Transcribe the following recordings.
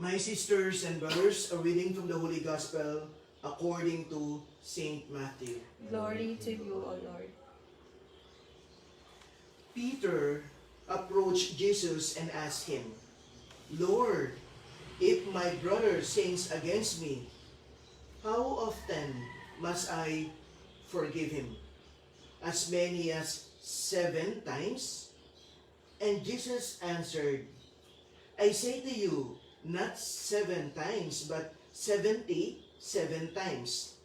My sisters and brothers, a reading from the Holy Gospel according to Saint Matthew. Glory to you, O Lord. Peter approached Jesus and asked him, Lord, if my brother sins against me, how often must I forgive him? As many as 7 times? And Jesus answered, I say to you, not 7 times, but 77 times.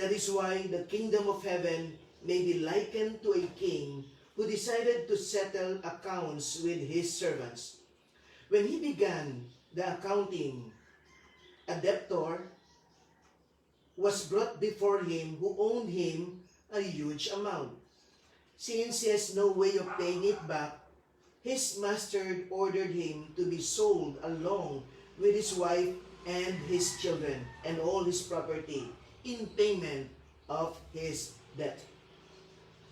That is why the kingdom of heaven may be likened to a king who decided to settle accounts with his servants. When he began the accounting, a debtor was brought before him who owed him a huge amount. Since he has no way of paying it back, his master ordered him to be sold along with his wife and his children and all his property in payment of his debt.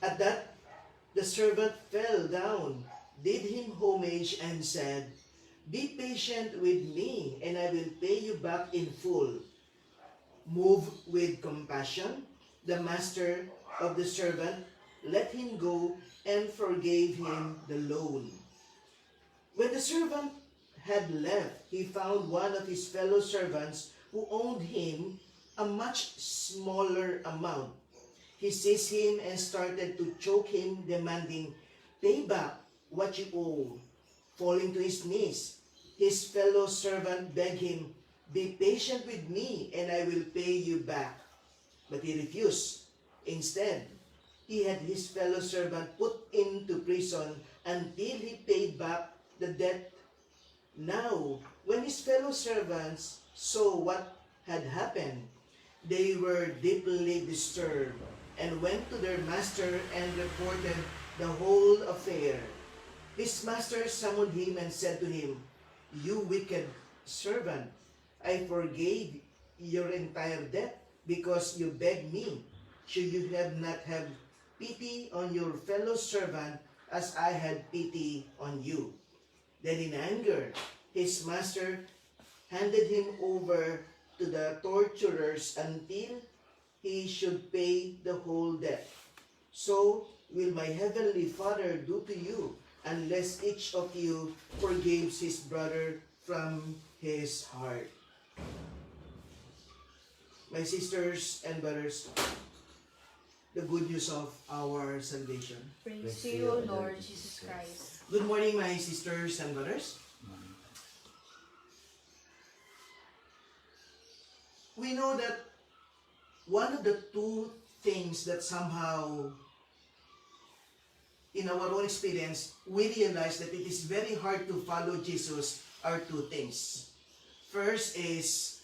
At that, the servant fell down, did him homage, and said, Be patient with me, and I will pay you back in full. Moved with compassion, the master of the servant let him go and forgave him the loan. When the servant had left, he found one of his fellow servants who owed him a much smaller amount. He seized him and started to choke him, demanding, Pay back what you owe. Falling to his knees, his fellow servant begged him, Be patient with me and I will pay you back. But he refused. Instead, he had his fellow servant put into prison until he paid back the debt. Now, when his fellow servants saw what had happened, they were deeply disturbed and went to their master and reported the whole affair. His master summoned him and said to him, You wicked servant, I forgave your entire debt because you begged me. Should you have not have pity on your fellow servant as I had pity on you? Then in anger, his master handed him over to the torturers until he should pay the whole debt. So will my heavenly Father do to you, unless each of you forgives his brother from his heart. My sisters and brothers, the good news of our salvation. Praise to you, O Lord Jesus Christ. Good morning, my sisters and brothers. We know that one of the 2 things that somehow, in our own experience, we realize that it is very hard to follow Jesus are 2 things. First is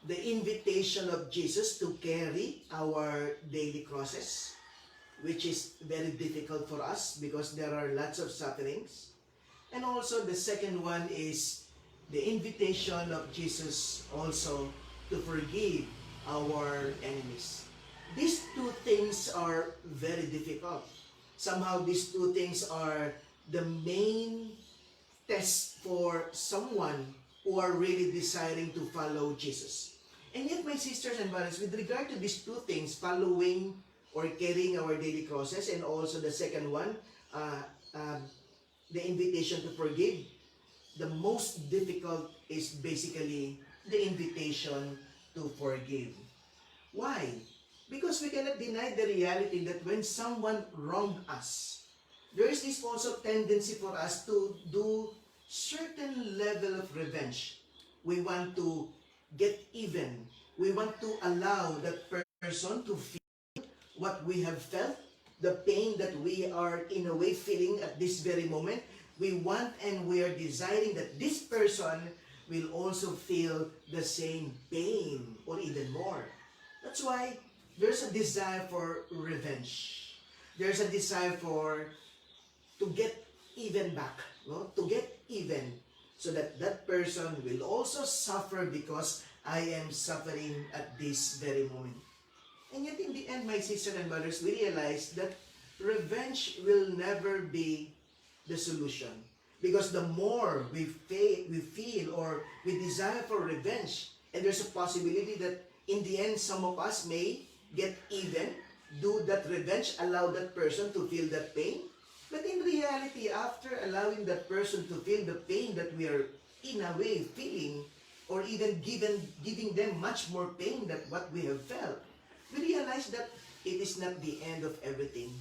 the invitation of Jesus to carry our daily crosses, which is very difficult for us because there are lots of sufferings. And also the second one is the invitation of Jesus also to forgive our enemies. These 2 things are very difficult. Somehow these 2 things are the main test for someone who are really desiring to follow Jesus. And yet, my sisters and brothers, with regard to these 2 things, following or carrying our daily crosses, and also the second one, the invitation to forgive, the most difficult is basically the invitation to forgive. Why? Because we cannot deny the reality that when someone wronged us, there is this also tendency for us to do certain level of revenge. We want to get even. We want to allow that person to feel what we have felt, the pain that we are in a way feeling at this very moment. We want and we are desiring that this person will also feel the same pain or even more. That's why there's a desire for revenge. There's a desire to get even back, no? To get even, so that that person will also suffer because I am suffering at this very moment. And yet in the end, my sisters and brothers, we realize that revenge will never be the solution. Because the more we feel or we desire for revenge, and there's a possibility that in the end some of us may get even, do that revenge, allow that person to feel that pain. But in reality, after allowing that person to feel the pain that we are in a way feeling, or even giving them much more pain than what we have felt, we realize that it is not the end of everything.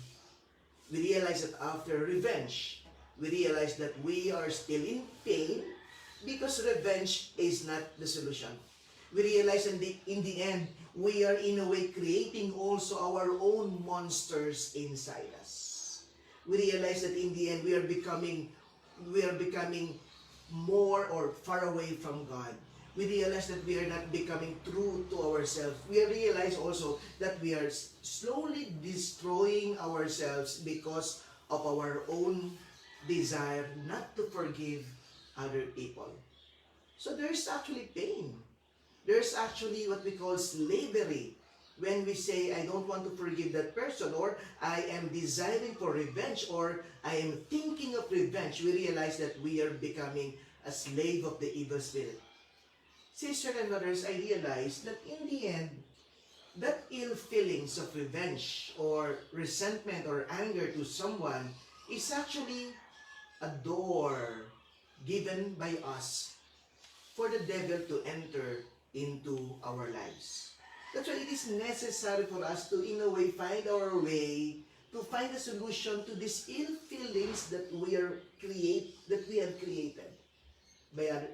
We realize that after revenge, we realize that we are still in pain because revenge is not the solution. We realize in the end, we are in a way creating also our own monsters inside us. We realize that in the end, we are becoming more or far away from God. We realize that we are not becoming true to ourselves. We realize also that we are slowly destroying ourselves because of our own desire not to forgive other people. So there's actually pain. There's actually what we call slavery. When we say, I don't want to forgive that person, or I am desiring for revenge, or I am thinking of revenge, we realize that we are becoming a slave of the evil spirit. Sisters and brothers, I realize that in the end, that ill feelings of revenge or resentment or anger to someone is actually a door given by us for the devil to enter into our lives. That's why it is necessary for us to, in a way, find our way to find a solution to these ill feelings that we have created.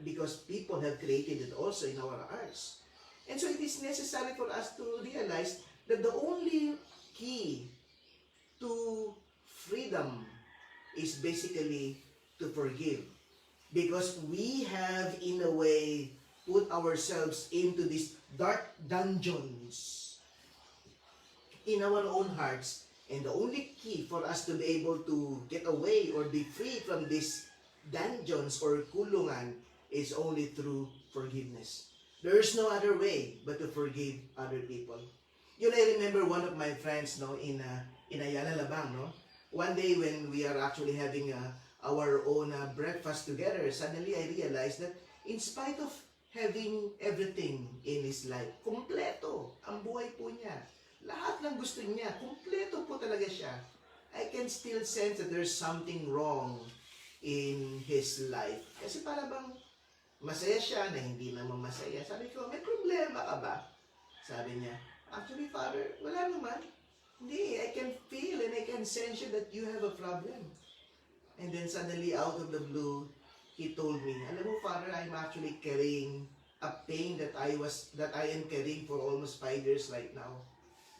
Because people have created it also in our hearts. And so it is necessary for us to realize that the only key to freedom is basically to forgive. Because we have, in a way, put ourselves into these dark dungeons in our own hearts. And the only key for us to be able to get away or be free from these dungeons or kulungan is only through forgiveness. There is no other way but to forgive other people. I remember one of my friends, in Ayala Labang, one day when we are actually having our own breakfast together, suddenly I realized that in spite of having everything in his life, kumpleto ang buhay po niya. Lahat ng gusto niya, kumpleto po talaga siya. I can still sense that there's something wrong in his life. Kasi para bang masaya siya na hindi naman masaya. Sabi ko, may problema ka ba? Sabi niya, actually, Father, wala naman. Hindi, I can feel and I can sense you that you have a problem. And then suddenly, out of the blue, he told me, alam mo, Father, I'm actually carrying a pain that I am carrying for almost 5 years right now.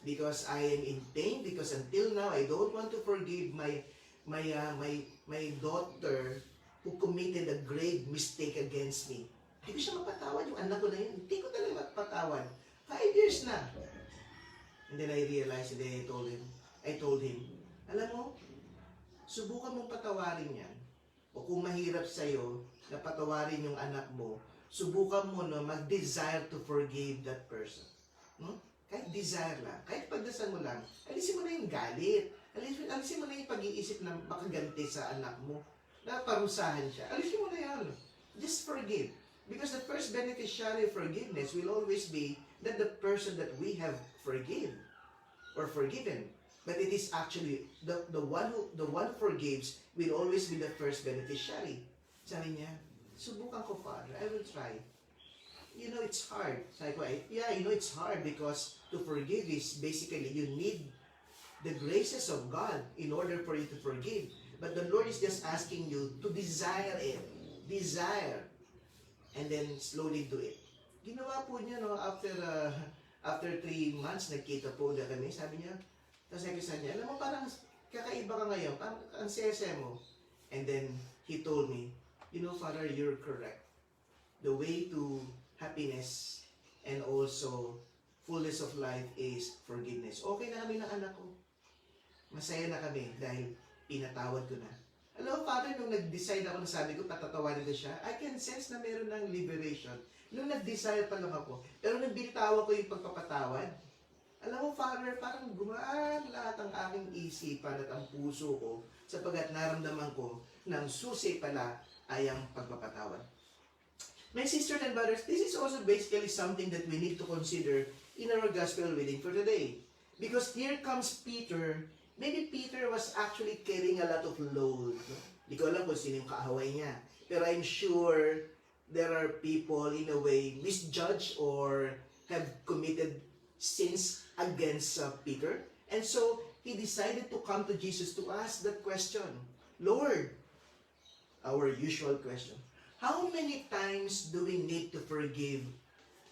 Because I am in pain, because until now, I don't want to forgive my daughter who committed a grave mistake against me. Hindi ko siya mapatawad, yung anak ko na yun. Hindi ko talaga mapatawad. 5 years na. And then I realized, and then I told him, alam mo, subukan mong patawarin yan. O kung mahirap sa'yo na patawarin yung anak mo, subukan mo na mag-desire to forgive that person. Kahit desire lang, kahit pagdasal mo lang, alisin mo na yung galit. Alisin mo na yung pag-iisip na makaganti sa anak mo, na parusahan siya. Alisin mo na yan. Just forgive. Because the first beneficiary of forgiveness will always be that the person that we have forgiven. But it is actually the one who forgives will always be the first beneficiary. Sabi niya, subukan ko, Father. I will try. It's hard. Sabi ko, it's hard because to forgive is basically you need the graces of God in order for you to forgive. But the Lord is just asking you to desire it. Desire. And then slowly do it. Ginawa po niya, after 3 months, nagkita po ulit kami. Sabi niya, tapos sabi niya, alam mo, parang kakaiba ka ngayon. Parang ang sese mo. And then, he told me, Father, you're correct. The way to happiness and also fullness of life is forgiveness. Okay na kami ng anak ko. Masaya na kami dahil pinatawad ko na. Hello, Father, nung nag-decide ako na sabi ko, patatawarin ko siya, I can sense na meron ng liberation. Nung nag-decide pa lang ako, pero nung binitawan ko yung pagpapatawad, alam mo, Father, parang gumaan lahat ang aking isipan at ang puso ko sapagkat naramdaman ko ng susi pala ay ang pagpapatawad. My sisters and brothers, this is also basically something that we need to consider in our gospel reading for today. Because here comes Peter. Maybe Peter was actually carrying a lot of load. No? Di ko alam kung sino yung kaaway niya. Pero I'm sure there are people in a way misjudged or have committed sins against Peter. And so, he decided to come to Jesus to ask that question. Lord, our usual question, how many times do we need to forgive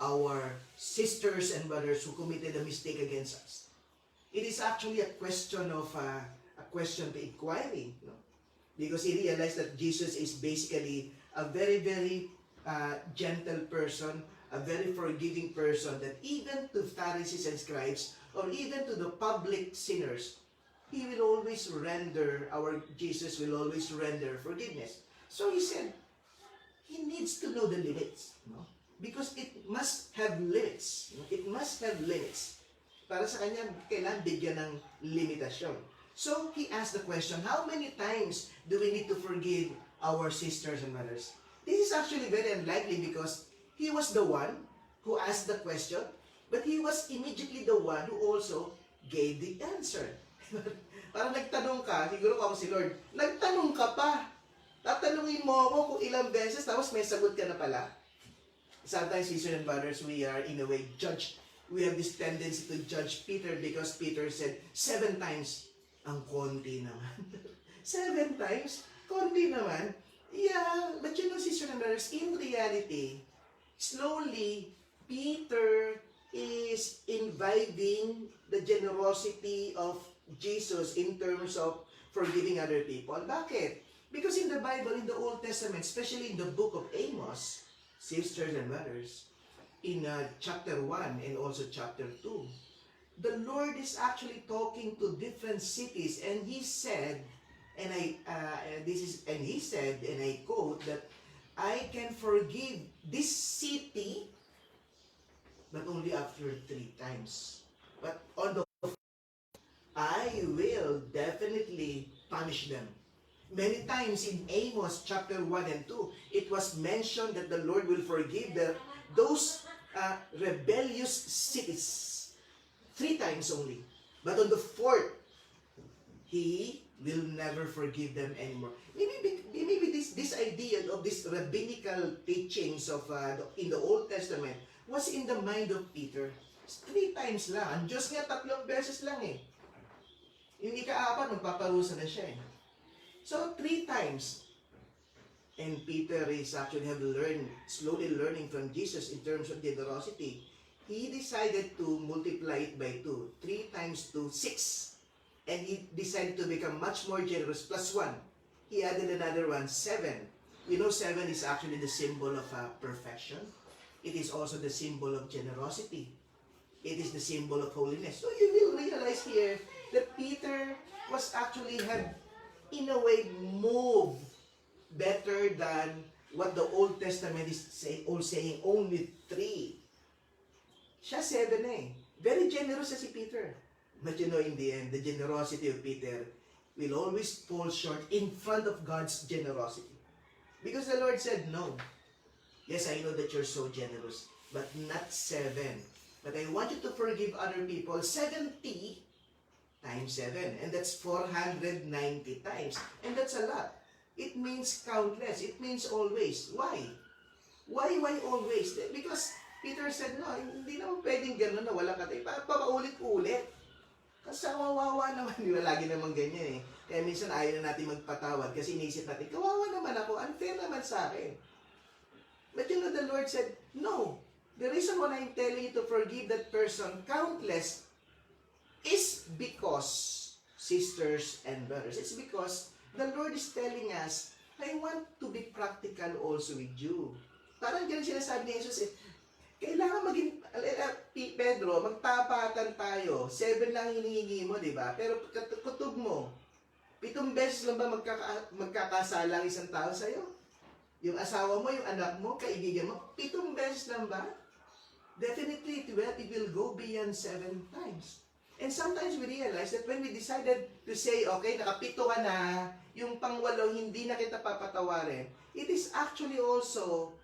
our sisters and brothers who committed a mistake against us? It is actually a question of a question to inquiry, no? Because he realized that Jesus is basically a very, very gentle person, a very forgiving person, that even to Pharisees and scribes, or even to the public sinners, he will always render, Jesus will always render forgiveness. So he said, he needs to know the limits, no? Because it must have limits. No? It must have limits. Para sa kanya, kailangan bigyan ng limitasyon. So, he asked the question, how many times do we need to forgive our sisters and brothers? This is actually very unlikely because he was the one who asked the question, but he was immediately the one who also gave the answer. Parang nagtanong ka, siguro ako si Lord, nagtanong ka pa. Tatanungin mo ako kung ilang beses, tapos may sagot ka na pala. Sometimes, sisters and brothers, we are in a way judged. We have this tendency to judge Peter because Peter said 7 times. Ang konti naman. 7 times? Konti naman? Yeah, but you know, sisters and brothers, in reality, slowly, Peter is imbibing the generosity of Jesus in terms of forgiving other people. Bakit? Because in the Bible, in the Old Testament, especially in the book of Amos, sisters and brothers, in chapter 1 and also chapter 2, the Lord is actually talking to different cities, and he said, and he said, and I quote, that I can forgive this city, but only after 3 times. But on the I will definitely punish them. Many times in Amos chapter 1 and 2, it was mentioned that the Lord will forgive those rebellious cities 3 times only. But on the 4th, he will never forgive them anymore. Maybe this idea of this rabbinical teachings of in the Old Testament was in the mind of Peter. 3 times lang. Ang Diyos nga 3 beses lang eh. Yung ika-4, magpaparusa na siya eh. So 3 times. And Peter is actually slowly learning from Jesus in terms of generosity. He decided to multiply it by 2. 3 times 2, 6. And he decided to become much more generous, plus 1. He added another one, 7. You know, 7 is actually the symbol of perfection. It is also the symbol of generosity. It is the symbol of holiness. So you will realize here that Peter was actually in a way, moved better than what the Old Testament is saying, only 3. Siya 7 eh. Very generous si Peter. But you know, in the end, the generosity of Peter will always fall short in front of God's generosity. Because the Lord said, no. Yes, I know that you're so generous, but not 7. But I want you to forgive other people 70 times 7. And that's 490 times. And that's a lot. It means countless. It means always. Why? Why always? Because Peter said, no, hindi naman pwedeng gano'n na wala ka tayo. Papaulit-ulit. Kasi kawawa naman. Di ba? Lagi naman ganyan eh. Kaya minsan ayaw na natin magpatawad kasi iniisip natin, kawawa naman ako. Unfair naman sa akin. But you know, the Lord said, no. The reason why I'm telling you to forgive that person countless is because, sisters and brothers, it's because the Lord is telling us, I want to be practical also with you. Parang ganun sinasabi ni Jesus eh, kailangan maging, Pedro, magtapatan tayo. 7 lang hinihingi mo, di ba? Pero kutub mo, 7 beses lang ba magkakasala ang isang tao sa'yo? Yung asawa mo, yung anak mo, kaibigan mo, 7 beses lang ba? Definitely, it will go beyond 7 times. And sometimes we realize that when we decided to say, okay, nakapito ka na, yung pangwalo, hindi na kita papatawarin, it is actually also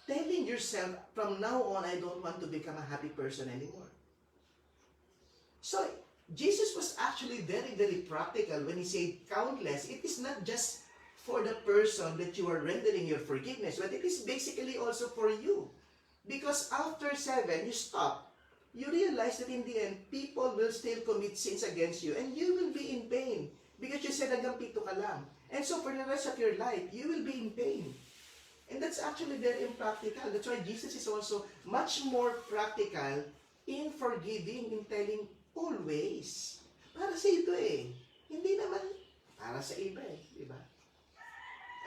telling yourself, from now on, I don't want to become a happy person anymore. So, Jesus was actually very, very practical when he said countless. It is not just for the person that you are rendering your forgiveness, but it is basically also for you. Because after 7, you stop. You realize that in the end, people will still commit sins against you and you will be in pain. Because you said hanggang 7 ka lang. And so for the rest of your life, you will be in pain. And that's actually very impractical. That's why Jesus is also much more practical in forgiving, in telling always. Para sa ito eh. Hindi naman para sa iba eh. Diba?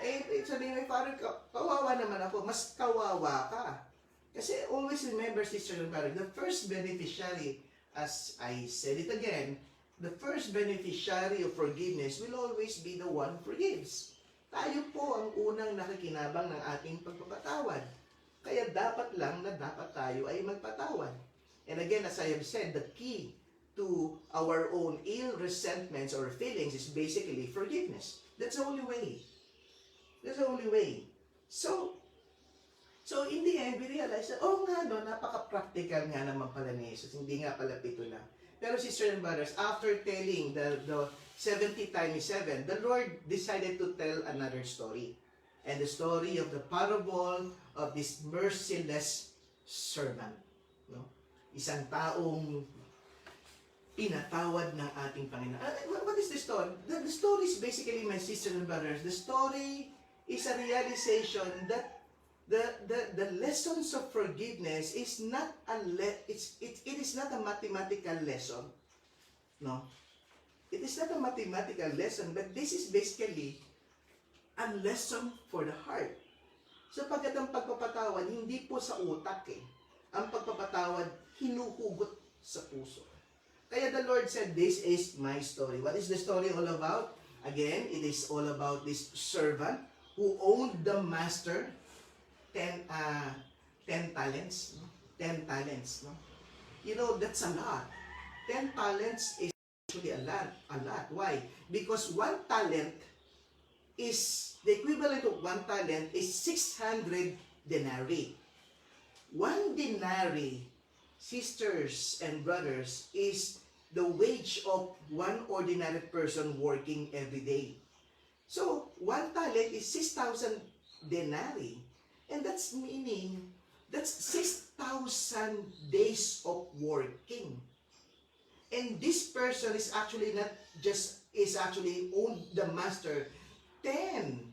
Eh, sabihin mo, parang kawawa naman ako. Mas kawawa ka. Kasi always remember, sister and brother, the first beneficiary, as I said it again, the first beneficiary of forgiveness will always be the one who forgives. Tayo po ang unang nakikinabang ng ating pagpapatawad. Kaya dapat lang na dapat tayo ay magpatawad. And again, as I have said, the key to our own ill resentments or feelings is basically forgiveness. That's the only way. That's the only way. So in the end, we realize that, oh nga no, napaka-practical nga naman pala ni Jesus. Hindi nga pala 7 lang. Pero sisters and brothers, after telling the 70 times 7, the Lord decided to tell another story. And the story of the parable of this merciless servant. No? Isang taong pinatawad ng ating Panginoon. What is the story? The story is basically, my sisters and brothers, the story is a realization that the lessons of forgiveness is not it is not a mathematical lesson. No? It is not a mathematical lesson, but this is basically a lesson for the heart. Sapagkat ang pagpapatawad, hindi po sa utak eh. Ang pagpapatawad, hinuhugot sa puso. Kaya the Lord said, this is my story. What is the story all about? Again, it is all about this servant who owned the master 10 talents. No? 10 talents. No? You know, that's a lot. 10 talents is actually a lot. Why? Because 1 talent is, the equivalent of 1 talent is 600 denarii. 1 denarii, sisters and brothers, is the wage of 1 ordinary person working every day. So, 1 talent is 6,000 denarii. And that's meaning, that's 6,000 days of working. And this person is actually not just, is actually owned the master 10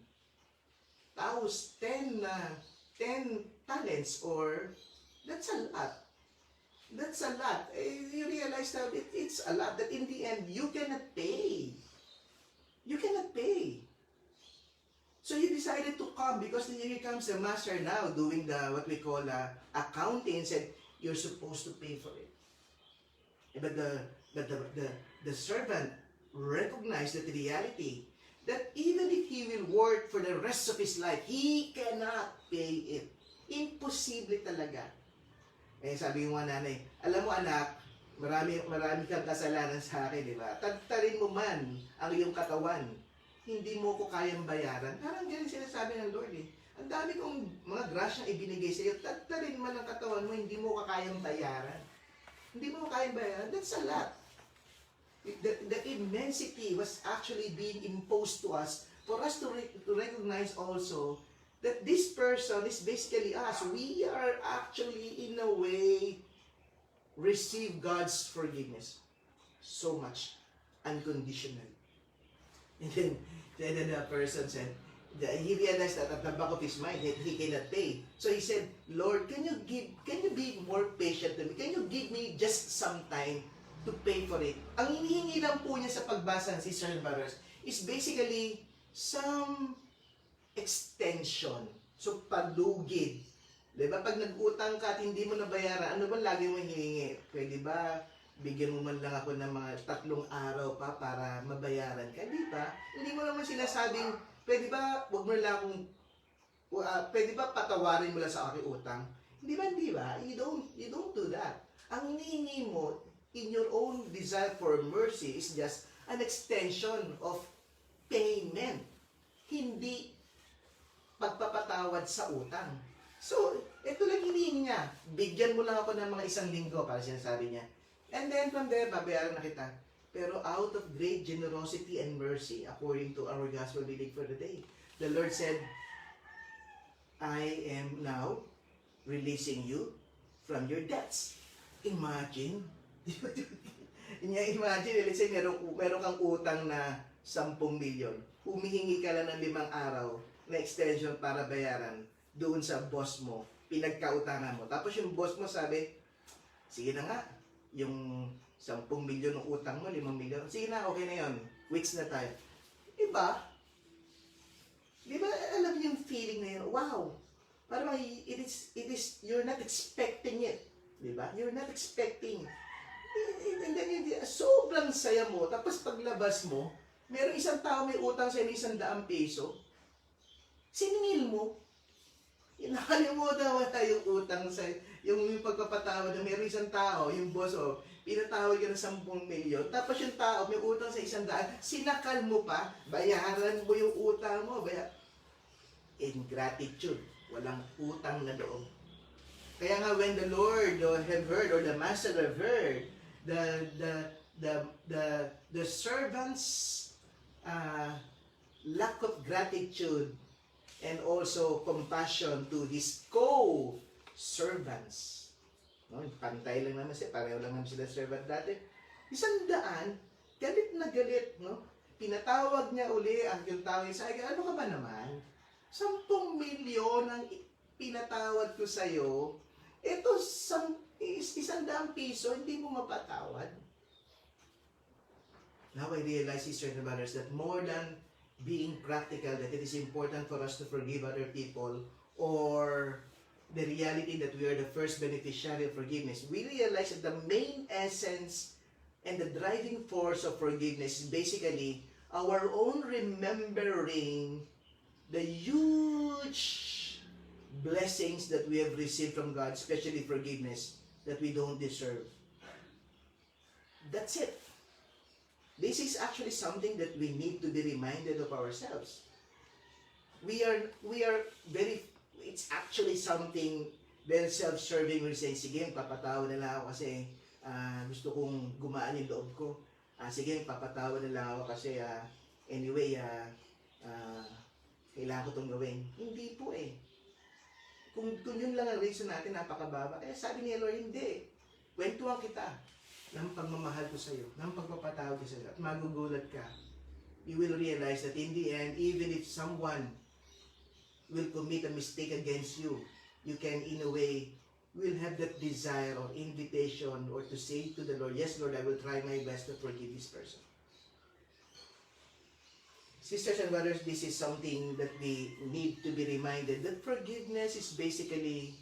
talents, or that's a lot. That's a lot. You realize that it's a lot, that in the end, you cannot pay. You cannot pay. So you decided to come because here comes the master now doing what we call accounting, and said, you're supposed to pay for it. But the servant recognized that reality, that even if he will work for the rest of his life, he cannot pay it. Imposible talaga. Eh, sabi yung mga nanay, alam mo anak, marami kang kasalanan sa akin, di ba? Tagtarin mo man ang iyong katawan, hindi mo ko kayang bayaran. Parang ganyan sinasabi ng Lord eh. Ang dami kong mga grasyang ibinigay sa iyo, tagtarin man ang katawan mo, hindi mo ka kayang bayaran. Hindi mo kayang bayaran, that's a lot. The immensity was actually being imposed to us for us to recognize also that this person is basically us. We are actually, in a way, receive God's forgiveness so much, unconditionally. And then the person said, he realized that at the back of his mind that he cannot pay. So he said, Lord, can you be more patient to me? Can you give me just some time to pay for it? Ang hinihingi lang po niya sa pagbasa ng Sisters and Brothers is basically some extension. So, palugid. Diba? Pag nag-utang ka at hindi mo nabayaran, ano ba lagi mo hinihingi? Pwede ba bigyan mo man lang ako ng mga 3 araw pa para mabayaran ka? Diba? Hindi mo naman sinasabing, pwede ba, wag mo lang akong, pwede ba patawarin mo lang sa aking utang? Hindi ba? You don't do that. Ang hinihingi mo, in your own desire for mercy is just an extension of payment. Hindi pagpapatawad sa utang. So, ito lang hinihingi niya. Bigyan mo lang ako ng mga 1 linggo para sinasabi niya. And then from there, babayaran na kita. Pero out of great generosity and mercy, according to our gospel reading for the day, the Lord said, I am now releasing you from your debts. Imagine. Imagine, let's say meron kang utang na 10 milyon. Humihingi ka lang ng 5 araw na extension para bayaran doon sa boss mo, pinagkautangan mo. Tapos yung boss mo sabi, sige na nga, yung 10 milyon ng utang mo, 5 milyon, sige na, okay na yon, weeks na tayo. Diba? Diba, alam niyo yung feeling na yun, wow, parang it is, you're not expecting it. Diba? You're not expecting. And then, sobrang saya mo, tapos paglabas mo, meron isang tao may utang sa inyo 100 piso, siningil mo. Nakalimutan mo na yung utang sa, yung pagpapatawad na meron isang tao, yung boss, pinatawad ka ng 10 milyon, tapos yung tao may utang sa 100, sinakal mo pa, bayaran mo yung utang mo, ingratitude, walang utang na loob. Kaya nga when the Lord have heard, or the Master have heard, the servants lack of gratitude and also compassion to his co-servants. No, pantay lang naman siya, pareho lang naman sila servant dati. 100, galit na galit, no? Pinatawag niya uli ang yung tao sa akin, ano ka ba naman? 10 milyon ang pinatawad ko sa'yo, ito 100 piso, hindi mo mapatawad. Now I realize, sisters and brothers, that more than being practical, that it is important for us to forgive other people, or the reality that we are the first beneficiary of forgiveness, we realize that the main essence and the driving force of forgiveness is basically our own remembering the huge blessings that we have received from God, especially forgiveness, that we don't deserve. That's it. This is actually something that we need to be reminded of ourselves. We are very, it's actually something very self-serving. We're saying, sige, papatawad na lang ako kasi gusto kong gumaan yung loob ko. Sige, papatawad na lang ako kasi anyway, kailangan ko itong gawin. Hindi po eh. Kung yun lang ang reason natin, napakababa. Sabi ni Lord, hindi. Kwentuhan kita ng pagmamahal ko sa iyo, ng pagpapatawad ko sa iyo, at magugulat ka. You will realize that in the end, even if someone will commit a mistake against you, you can, in a way, will have that desire or invitation or to say to the Lord, yes, Lord, I will try my best to forgive this person. Sisters and brothers, this is something that we need to be reminded, that forgiveness is basically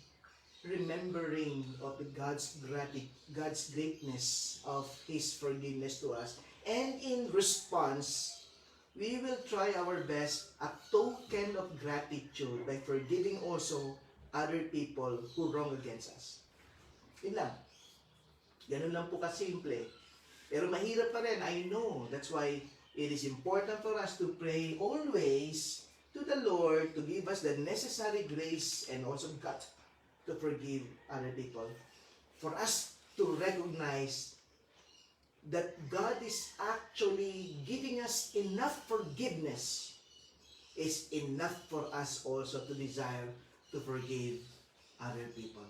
remembering of God's greatness of His forgiveness to us. And in response, we will try our best, a token of gratitude by forgiving also other people who wrong against us. Yun lang. Ganun lang po kasimple. Pero mahirap pa rin, I know. That's why it is important for us to pray always to the Lord to give us the necessary grace and also gut to forgive other people. For us to recognize that God is actually giving us enough forgiveness is enough for us also to desire to forgive other people.